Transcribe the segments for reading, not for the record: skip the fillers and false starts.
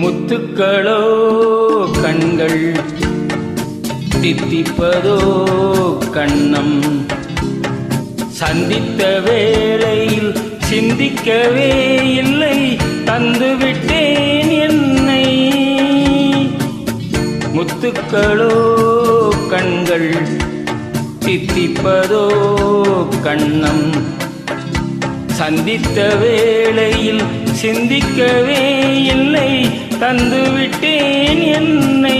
முத்துக்களோ கண்கள் தித்திப்பதோ கண்ணம் சந்தித்த வேளையில் சிந்திக்கவே இல்லை தந்துவிட்டேன் என்னை முத்துக்களோ கண்கள் தித்திப்பதோ கண்ணம் சந்தித்த வேளையில் சிந்திக்கவே இல்லை தந்துவிட்டேன் என்னை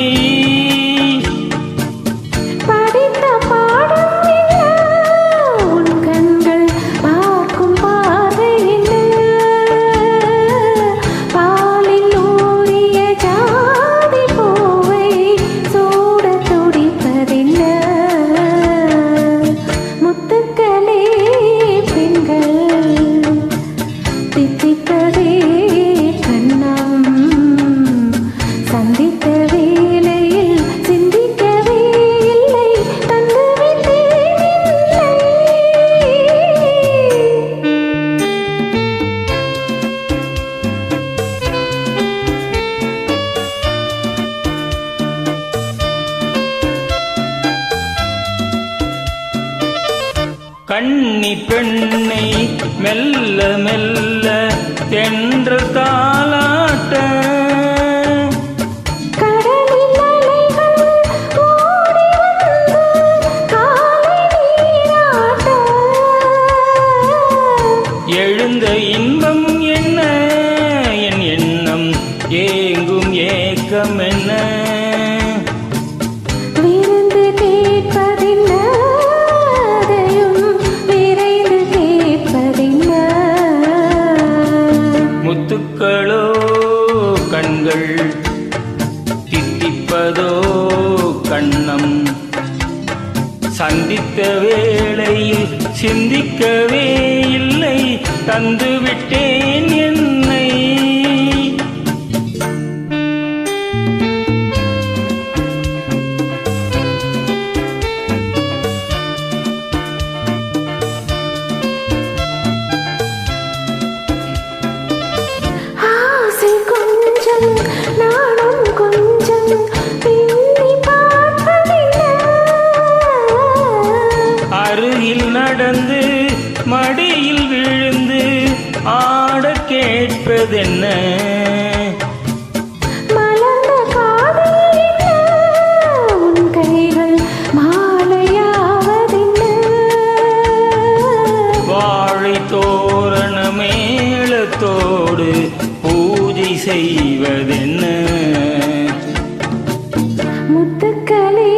கண்ணி பெண்ணை மெல்ல மெல்ல தென்றல் தாலாட்ட எழுந்த இன்பம் என்ன என் எண்ணம் ஏங்கும் ஏக்கம் என்ன முத்துக்களோ கண்கள் தித்திப்பதோ கண்ணம் சந்தித்த வேளையில் சிந்திக்கவே இல்லை தந்துவிட்டேன் என்னை நானும் கொஞ்சம் பின்னி பார்ப்பதில்லை அருகில் நடந்து மடியில் விழுந்து ஆட கேட்பதென்ன மலர்ந்த காதல் உன் கைகள் மாலையாவதென்ன வாழை தோரண மேளத்தோடு பூஜை செய்வதென்ன முத்துக்களே